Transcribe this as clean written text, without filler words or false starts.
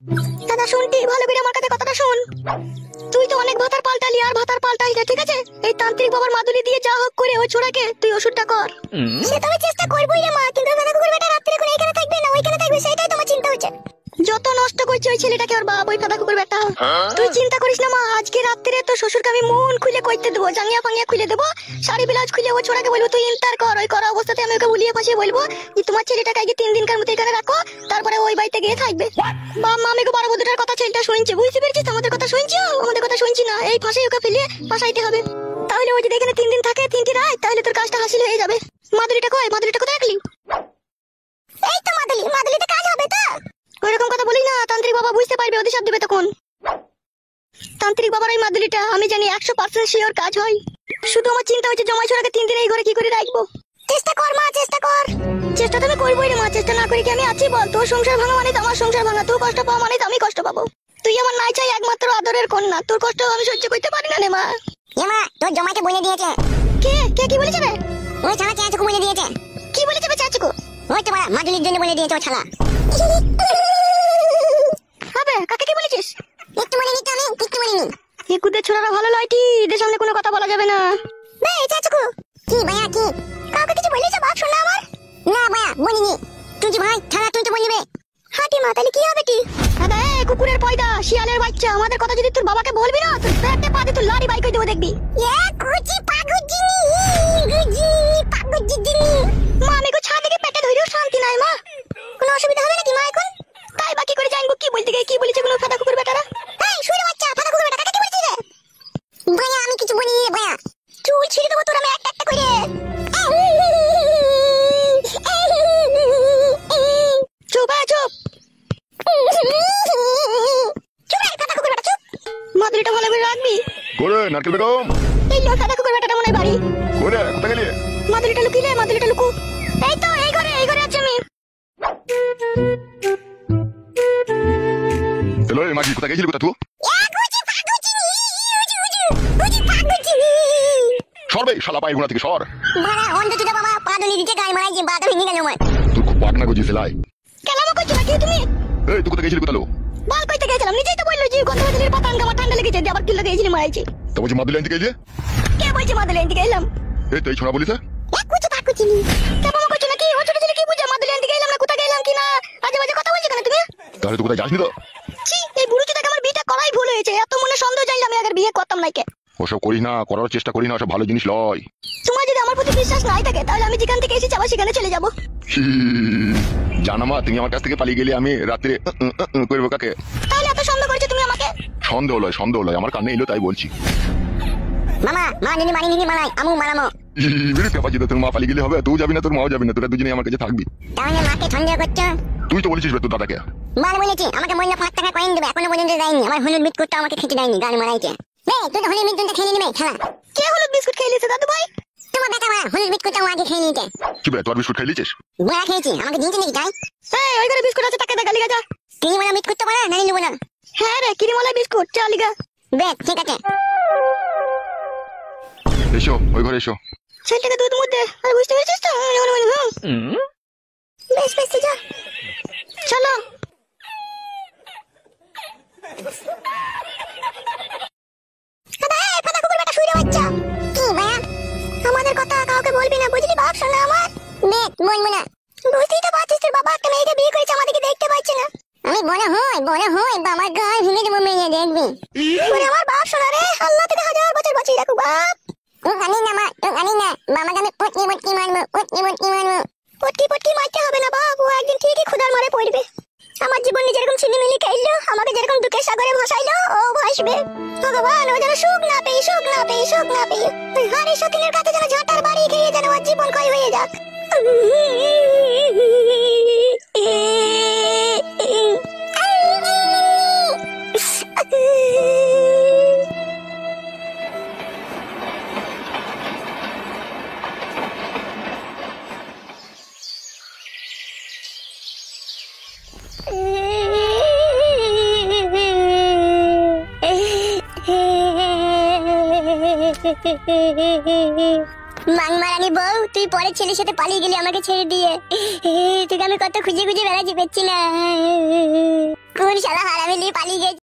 দাদা শুনতি, ভালো করে আমার কাছে কথাটা শোন। তুই তো অনেক ভাতার পাল্টালি আর ভাতার পাল্টাই না, ঠিক আছে? এই তান্ত্রিক বাবার মাদুলি দিয়ে যা হোক করে ওই ছোড়াকে তুই ওষুধটা কর। সে তো আমি চেষ্টা করবই রে মা, কিন্তু দাদা কুকুর বেটা রাত্রে কোন এখানে থাকবে না ওইখানে থাকবে, সেটাই তোমার চিন্তা হচ্ছে। যত নষ্ট করছে ওই ছেলেটাকে ওর বাপ, ওই ফাদা কুকুর বেটা। তুই চিন্তা করিস না মা, আজকে রাত্রে তো শ্বশুরকে আমি মন খুলে কইতে দেবো, জাঙ্গিয়া ফাঙ্গিয়া খুলে দেবো, শাড়ি ব্লাউজ খুলে ও ছোড়াকে বলবো তুই ইন্টার কর। ওই করা অবস্থাতে আমি ওকে উলিয়ে পাশে বলবো যে তোমার ছেলেটাকে আগে 3 দিনকার মতো এখানে রাখো, তারপরে ওই বাড়িতে গিয়ে থাকবে। বাপ মা আমাকে বড় বন্ধুটার কথা ছেলেটা শুনছে, বুঝতে পেরেছিস? আমাদের কথা শুনছি, আমাদের কথা শুনছি না। এই ফাঁসাই ওকে ফেলে ফাঁসাইতে হবে। তাহলে ও যদি এখানে 3 দিন থাকে 3টি রাত, তাহলে তোর কাজটা হাসিল হয়ে যাবে। মাদুলিটা কই? মাদুলিটা কোথায় রাখলি? এই তো মাদুলি, মাদুলিতে কাজ হবে তো? ওইরকম কথা বলি না, তান্ত্রিক বাবা বুঝতে পারবে, অভিশাপ দেবে তখন। তান্ত্রিক বাবার ওই মাদুলিটা আমি জানি 100% শিওর কাজ হয়। শুধু আমার চিন্তা হচ্ছে জমাই ছোড়াকে 3 দিন এই ঘরে কি করে রাখবো। চেষ্টা কর মা, চেষ্টা কর। চেষ্টা তো আমি করবোই রে মা, চেষ্টা না করি কি আমি আছি বল? তোর সংসার ভাঙা মানে তো আমার সংসার ভাঙা, তুই কষ্ট পাওয়া মানে তো আমি কষ্ট পাবো। তুই আমার নাই চাই একমাত্র আদরের কন্যা, তোর কষ্ট আমি সহ্য করতে পারি না রে মা। এ মা, তোর জমাইকে বলে দিয়েছে। কে কে কি বলেছে রে? ওই ছানা চাচুকু বলে দিয়েছে। কি বলেছে বে চাচুকু? ওই তো বড়া মাদুলির জন্য বলে দিয়েছে ও ছানা। হবে কাকে কি বলেছিস? একটু বলে নিতে, আমি একটু বলিনি। এই কুদে ছোড়ারা ভালো লয়টি, এদের সামনে কোনো কথা বলা যাবে না। বে চাচুকু। কি ভাইয়া কি? কাউকে কিছু বলেছ বাপ শোনা আমার? না ভাইয়া বলিনি। তুই যে ভাই ছানা তুই তো বলবি। হাঁটি মা, তাহলে কি হবে কি? দাদা এই কুকুরের পয়দা, শিয়ালের বাচ্চা, আমাদের কথা যদি তোর বাবাকে বলবি না তোর পেটে পা দিয়ে তুই লাড়ি বাইক করে দেবো দেখবি। এ কুচি পাগুজিনি, গুজিনি পাগুজিনি। মা আমি কো ছাদে গিয়ে পেটে ধইরেও শান্তি নাই মা। কোনো অসুবিধা হবে নাকি মা এখন? তাই বাকি করে জানবো কি বলতে গিয়ে কি বলেছে কোনো ফাদা কুকুর বেটারা। এই শুইরে বাচ্চা, ফাদা কুকুর বেটা কাকে কি বলছিস রে? ভাইয়া আমি কিছু বলিনি রে ভাইয়া। চুল ছিঁড়ে দেবো তোর আমি একটা একটা করে। চুপ চুপ চুপ রে ফাদা কুকুর বেটা চুপ। মাদুলিটা ভালো করে রাখবি। কোরে নারকেল বেগম? এই লো ফাদা কুকুর বেটাটা মনে বাড়ি। কোরে কোথায় গেলি? মাদুলিটা লুকিলে, মাদুলিটা লুকু। এই তো এই ঘরে আছি আমি। হ্যালো মাগি, কোথায় গেছিলি? কোথা তুই? সর বে শালা পায়ে গুনা থেকে সর। মারা অন্ধ তুই বাবা, পাদুলি দিতে গায় মারাই যে বাদা ভেঙে গেল আমার। তুই খুব পাটনা গজি সেলাই। কেলামো করছিস নাকি তুমি? এই তুই কোথায় গেছিলি? কোথালো? বল কইতে গেছিলাম, নিজেই তো বললো যে গন্ধবাদুলির পাতা আমার ঠান্ডা লেগেছে, দিয়ে আবার কিল্লা দিয়েছিলি মারাইছি। তো বলছি মাদুলি আনতে গেলি? কে বলছে মাদুলি আনতে গেলাম? এই তো এই ছোড়া বলিস। এক কুচি পাকুচিনি কেমন করছো নাকি? ও ছোট ছেলে কি বুঝে মাদুলি আনতে গেলাম না কোথায় গেলাম কি না? আজে বাজে কথা বলছো কেন তুমি? তাহলে তুই কোথায় যাসনি তো? ছি, এই বুড়ো চোদাকে আমার বিয়েটা করাই ভুল হয়েছে। এত মনে সন্দেহ জানলে আমি আগের বিয়ে করতাম না। কে ওসব করিস না, করার চেষ্টা করিস না, ওসব ভালো জিনিস লয়। তোমার যদি আমার প্রতি বিশ্বাস নাই থাকে তাহলে আমি যেখান থেকে এসেছি আবার সেখানে চলে যাবো। জানো মা, তুমি আমার কাছ থেকে পালিয়ে গেলে আমি রাত্রে করবো কাকে? তাহলে এত সন্দেহ করছো তুমি আমাকে? সন্দেহ লয়, আমার কানে এলো তাই বলছি। মামা মা নিনি মানি নিনি মানাই আমু মানামো। তোর মা পালিয়ে গেলে হবে? তুই যাবি না, তোর মাও যাবি না, তোরা দুজনেই আমার কাছে থাকবি। তাহলে মাকে সন্দেহ করছো? তুই তো বলেছিস তোর দাদাকে। মাল বলেছি আমাকে মহিলা 5 টাকা কয়েন দেবে, এখনো পর্যন্ত দেয়নি। আমার হলুদ বিস্কুটটা আমাকে খেতে দেয়নি, গান মারাইছে। তুই তো হলুদ বিস্কুটটা খেয়ে নিবি ছাড়া। কে হলুদ বিস্কুট খেয়ে নিয়েছে দাদু ভাই? তোমার বেটা মা হলুদ বিস্কুটটা আগে খেয়ে নিয়েছে। কি বে তোর বিস্কুট খেয়ে নিয়েছিস? বড়া খেয়েছি, আমাকে দিনতে নাকি তাই? এই ওই ঘরে বিস্কুট আছে, টাকা দেখা লিগা যা। ক্রিমওয়ালা বিস্কুট তো বড়া নাই নেব না। হ্যাঁ রে ক্রিমওয়ালা বিস্কুট চল লিগা। বেশ ঠিক আছে। এসো ওই ঘরে এসো। ছেলেটাকে দুধ মধ্যে আর বুঝতে পেরেছিস তো? বেশ বেশ যা চলো। আমাদের কথা কাউকে বলবি না বুঝলি বাপ শোনা আমার। বলবো না, বুঝতেই তো পারছিস তোর বাবা একটা মেয়েকে বিয়ে করেছে, আমাদেরকে দেখতে পাচ্ছে না। আমি বড় হই বাবার গায়ে ভেঙে দেবো মেয়ে দেখবি। আমার বাপ শোনা রে, আল্লাহ থেকে 1000 বছর বাঁচিয়ে রাখুক বাপ। ও জানি না মা, তো জানি না মামাকে আমি পটকি মারবো। পটকি মারতে হবে না বাপ, ও একদিন ঠিকই ক্ষুধার মারে পড়বে। আমার জীবন যেরকম ছিনিমিনি খেললো, আমাকে যেরকম দুঃখের সাগরে ভাসাইলো, ও ভাসবে। ভগবান ও যেন সুখ না পেয়ে ওই হাড়ি সখিনের কাছে যেন ঝাঁটার বাড়ি খেয়ে যেন ওর জীবন ক্ষয় হয়ে যাক। মাংমারানি বউ, তুই পরে ছেলের সাথে পালিয়ে গেলি আমাকে ছেড়ে দিয়ে। তোকে আমি কত খুঁজে বেড়াচ্ছি, পেচ্ছি না। কোন শালা হারামি নিয়ে পালিয়ে গেছে।